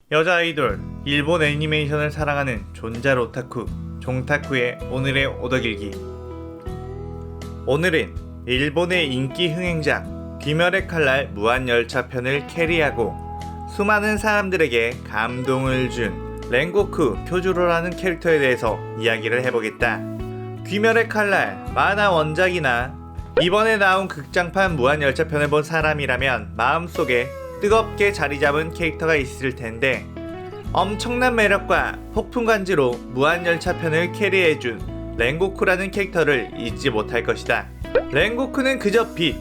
여자 아이돌, 일본 애니메이션을 사랑하는 존잘 오타쿠, 종타쿠의 오늘의 오더길기. 오늘은 일본의 인기 흥행작 귀멸의 칼날 무한열차 편을 캐리하고 수많은 사람들에게 감동을 준 렌고쿠 쿄주로라는 캐릭터에 대해서 이야기를 해보겠다. 귀멸의 칼날 만화 원작이나 이번에 나온 극장판 무한열차 편을 본 사람이라면 마음속에 뜨겁게 자리잡은 캐릭터가 있을 텐데, 엄청난 매력과 폭풍간지로 무한열차 편을 캐리해준 렌고쿠라는 캐릭터를 잊지 못할 것이다. 렌고쿠는 그저 빛,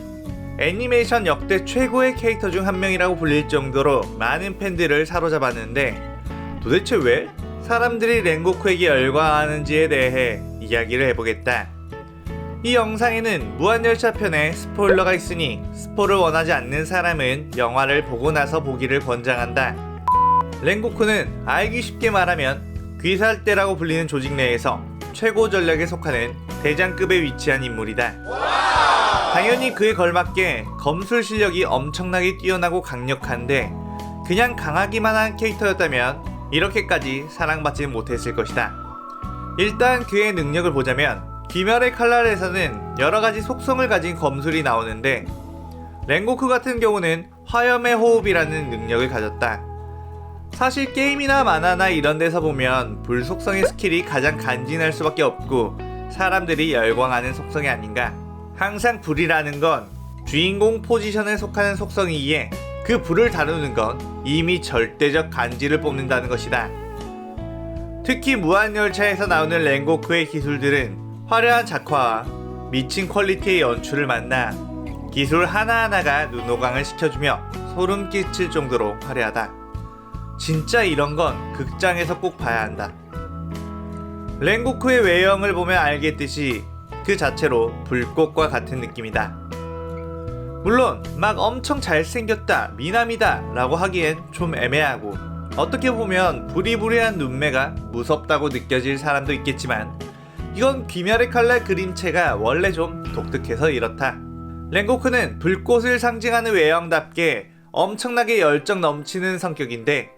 애니메이션 역대 최고의 캐릭터 중 한 명이라고 불릴 정도로 많은 팬들을 사로잡았는데, 도대체 왜 사람들이 렌고쿠에게 열광하는지에 대해 이야기를 해보겠다. 이 영상에는 무한열차 편에 스포일러가 있으니 스포를 원하지 않는 사람은 영화를 보고 나서 보기를 권장한다. 렌고쿠는 알기 쉽게 말하면 귀살대라고 불리는 조직 내에서 최고 전략에 속하는 대장급에 위치한 인물이다. 당연히 그에 걸맞게 검술 실력이 엄청나게 뛰어나고 강력한데, 그냥 강하기만 한 캐릭터였다면 이렇게까지 사랑받지 못했을 것이다. 일단 그의 능력을 보자면, 귀멸의 칼날에서는 여러가지 속성을 가진 검술이 나오는데, 렌고쿠 같은 경우는 화염의 호흡이라는 능력을 가졌다. 사실 게임이나 만화나 이런 데서 보면 불 속성의 스킬이 가장 간지날 수밖에 없고 사람들이 열광하는 속성이 아닌가. 항상 불이라는 건 주인공 포지션에 속하는 속성이기에 그 불을 다루는 건 이미 절대적 간지를 뽑는다는 것이다. 특히 무한열차에서 나오는 렌고쿠의 기술들은 화려한 작화와 미친 퀄리티의 연출을 만나 기술 하나하나가 눈호강을 시켜주며 소름 끼칠 정도로 화려하다. 진짜 이런 건 극장에서 꼭 봐야 한다. 렌고쿠의 외형을 보면 알겠듯이 그 자체로 불꽃과 같은 느낌이다. 물론 막 엄청 잘생겼다, 미남이다 라고 하기엔 좀 애매하고, 어떻게 보면 부리부리한 눈매가 무섭다고 느껴질 사람도 있겠지만, 이건 귀멸의 칼날 그림체가 원래 좀 독특해서 이렇다. 렌고쿠는 불꽃을 상징하는 외형답게 엄청나게 열정 넘치는 성격인데,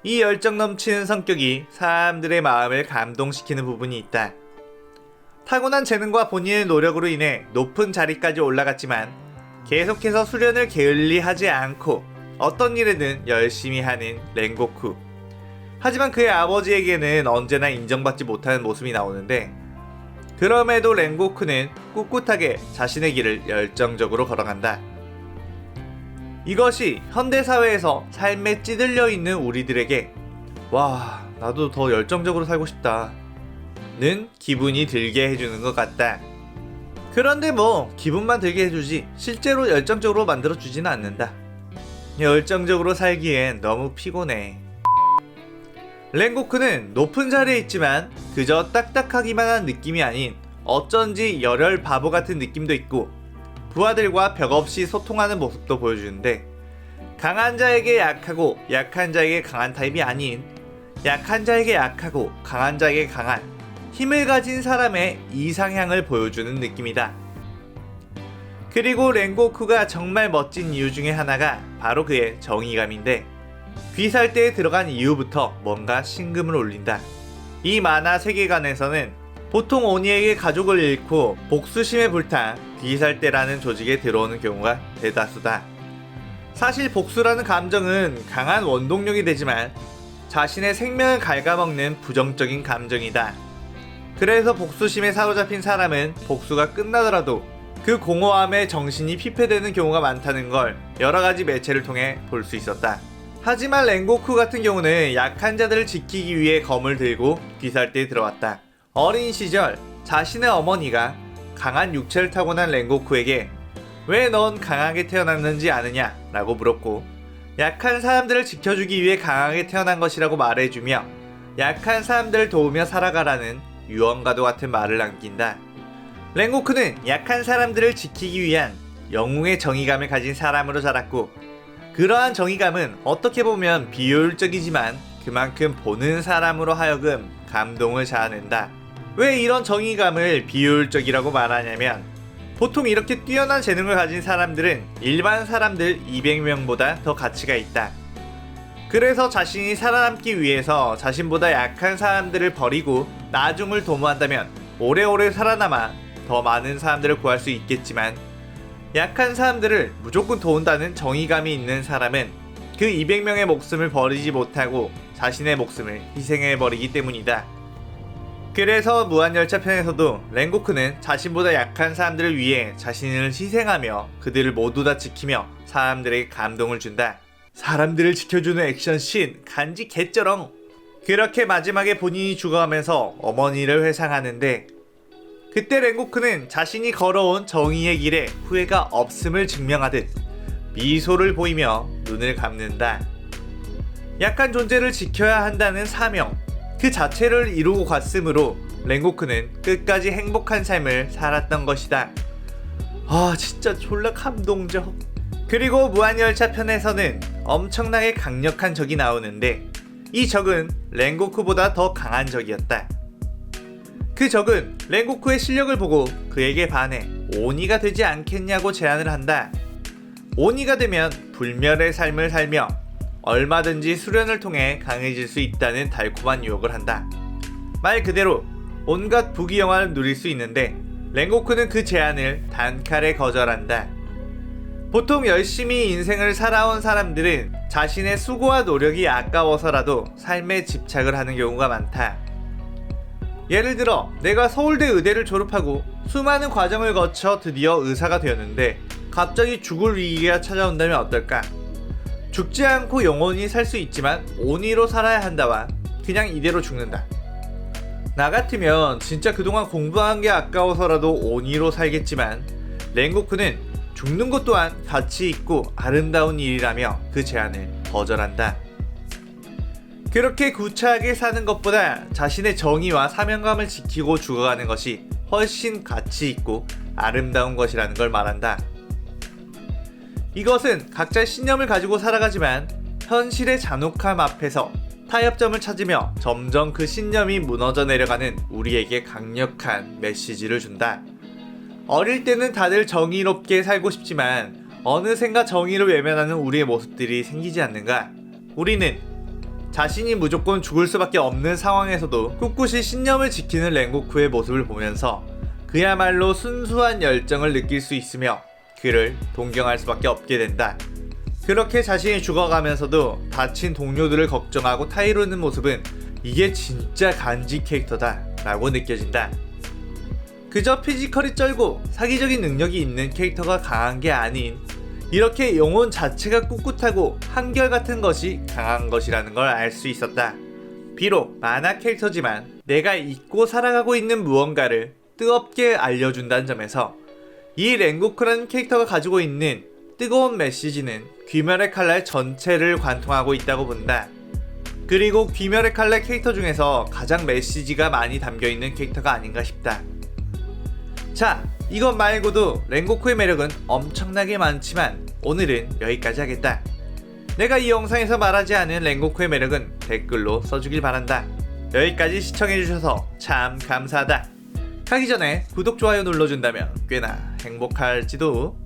이 열정 넘치는 성격이 사람들의 마음을 감동시키는 부분이 있다. 타고난 재능과 본인의 노력으로 인해 높은 자리까지 올라갔지만 계속해서 수련을 게을리하지 않고 어떤 일에든 열심히 하는 렌고쿠. 하지만 그의 아버지에게는 언제나 인정받지 못하는 모습이 나오는데, 그럼에도 렌고쿠는 꿋꿋하게 자신의 길을 열정적으로 걸어간다. 이것이 현대사회에서 삶에 찌들려 있는 우리들에게 와, 나도 더 열정적으로 살고 싶다 는 기분이 들게 해주는 것 같다. 그런데 뭐 기분만 들게 해주지 실제로 열정적으로 만들어주지는 않는다. 열정적으로 살기엔 너무 피곤해. 렌고쿠는 높은 자리에 있지만 그저 딱딱하기만 한 느낌이 아닌 어쩐지 열혈 바보 같은 느낌도 있고, 부하들과 벽없이 소통하는 모습도 보여주는데, 강한 자에게 약하고 약한 자에게 강한 타입이 아닌 약한 자에게 약하고 강한 자에게 강한 힘을 가진 사람의 이상향을 보여주는 느낌이다. 그리고 렌고쿠가 정말 멋진 이유 중에 하나가 바로 그의 정의감인데, 귀살대에 들어간 이후부터 뭔가 심금을 울린다. 이 만화 세계관에서는 보통 오니에게 가족을 잃고 복수심에 불타 귀살대라는 조직에 들어오는 경우가 대다수다. 사실 복수라는 감정은 강한 원동력이 되지만 자신의 생명을 갉아먹는 부정적인 감정이다. 그래서 복수심에 사로잡힌 사람은 복수가 끝나더라도 그 공허함에 정신이 피폐되는 경우가 많다는 걸 여러가지 매체를 통해 볼 수 있었다. 하지만 렌고쿠 같은 경우는 약한 자들을 지키기 위해 검을 들고 귀살대에 들어왔다. 어린 시절 자신의 어머니가 강한 육체를 타고난 렌고쿠에게 왜 넌 강하게 태어났는지 아느냐 라고 물었고, 약한 사람들을 지켜주기 위해 강하게 태어난 것이라고 말해주며 약한 사람들을 도우며 살아가라는 유언과도 같은 말을 남긴다. 렌고쿠는 약한 사람들을 지키기 위한 영웅의 정의감을 가진 사람으로 자랐고, 그러한 정의감은 어떻게 보면 비효율적이지만 그만큼 보는 사람으로 하여금 감동을 자아낸다. 왜 이런 정의감을 비효율적이라고 말하냐면, 보통 이렇게 뛰어난 재능을 가진 사람들은 일반 사람들 200명보다 더 가치가 있다. 그래서 자신이 살아남기 위해서 자신보다 약한 사람들을 버리고 나중을 도모한다면 오래오래 살아남아 더 많은 사람들을 구할 수 있겠지만, 약한 사람들을 무조건 도운다는 정의감이 있는 사람은 그 200명의 목숨을 버리지 못하고 자신의 목숨을 희생해버리기 때문이다. 그래서 무한열차 편에서도 랭고쿠는 자신보다 약한 사람들을 위해 자신을 희생하며 그들을 모두 다 지키며 사람들에게 감동을 준다. 사람들을 지켜주는 액션씬 간지 개쩌렁. 그렇게 마지막에 본인이 죽어가면서 어머니를 회상하는데, 그때 랭고쿠는 자신이 걸어온 정의의 길에 후회가 없음을 증명하듯 미소를 보이며 눈을 감는다. 약한 존재를 지켜야 한다는 사명 그 자체를 이루고 갔으므로 랭고쿠는 끝까지 행복한 삶을 살았던 것이다. 아, 진짜 졸라 감동적. 그리고 무한열차 편에서는 엄청나게 강력한 적이 나오는데, 이 적은 랭고쿠보다 더 강한 적이었다. 그 적은 랭고쿠의 실력을 보고 그에게 반해 오니가 되지 않겠냐고 제안을 한다. 오니가 되면 불멸의 삶을 살며 얼마든지 수련을 통해 강해질 수 있다는 달콤한 유혹을 한다. 말 그대로 온갖 부귀영화를 누릴 수 있는데, 랭고쿠는 그 제안을 단칼에 거절한다. 보통 열심히 인생을 살아온 사람들은 자신의 수고와 노력이 아까워서라도 삶에 집착을 하는 경우가 많다. 예를 들어 내가 서울대 의대를 졸업하고 수많은 과정을 거쳐 드디어 의사가 되었는데 갑자기 죽을 위기가 찾아온다면 어떨까? 죽지 않고 영원히 살 수 있지만 온이로 살아야 한다와 그냥 이대로 죽는다. 나 같으면 진짜 그동안 공부한 게 아까워서라도 온이로 살겠지만, 랭고쿠는 죽는 것 또한 가치 있고 아름다운 일이라며 그 제안을 거절한다. 그렇게 구차하게 사는 것보다 자신의 정의와 사명감을 지키고 죽어가는 것이 훨씬 가치 있고 아름다운 것이라는 걸 말한다. 이것은 각자 신념을 가지고 살아가지만 현실의 잔혹함 앞에서 타협점을 찾으며 점점 그 신념이 무너져 내려가는 우리에게 강력한 메시지를 준다. 어릴 때는 다들 정의롭게 살고 싶지만 어느샌가 정의를 외면하는 우리의 모습들이 생기지 않는가? 우리는 자신이 무조건 죽을 수밖에 없는 상황에서도 꿋꿋이 신념을 지키는 랭고쿠의 모습을 보면서 그야말로 순수한 열정을 느낄 수 있으며 그를 동경할 수밖에 없게 된다. 그렇게 자신이 죽어가면서도 다친 동료들을 걱정하고 타이르는 모습은 이게 진짜 간지 캐릭터다 라고 느껴진다. 그저 피지컬이 쩔고 사기적인 능력이 있는 캐릭터가 강한 게 아닌, 이렇게 영혼 자체가 꿋꿋하고 한결같은 것이 강한 것이라는 걸 알 수 있었다. 비록 만화 캐릭터지만 내가 잊고 살아가고 있는 무언가를 뜨겁게 알려준다는 점에서 이 랭고쿠라는 캐릭터가 가지고 있는 뜨거운 메시지는 귀멸의 칼날 전체를 관통하고 있다고 본다. 그리고 귀멸의 칼날 캐릭터 중에서 가장 메시지가 많이 담겨있는 캐릭터가 아닌가 싶다. 자, 이것 말고도 랭고쿠의 매력은 엄청나게 많지만 오늘은 여기까지 하겠다. 내가 이 영상에서 말하지 않은 랭고쿠의 매력은 댓글로 써주길 바란다. 여기까지 시청해주셔서 참 감사하다. 가기 전에 구독, 좋아요 눌러준다면 꽤나 행복할지도.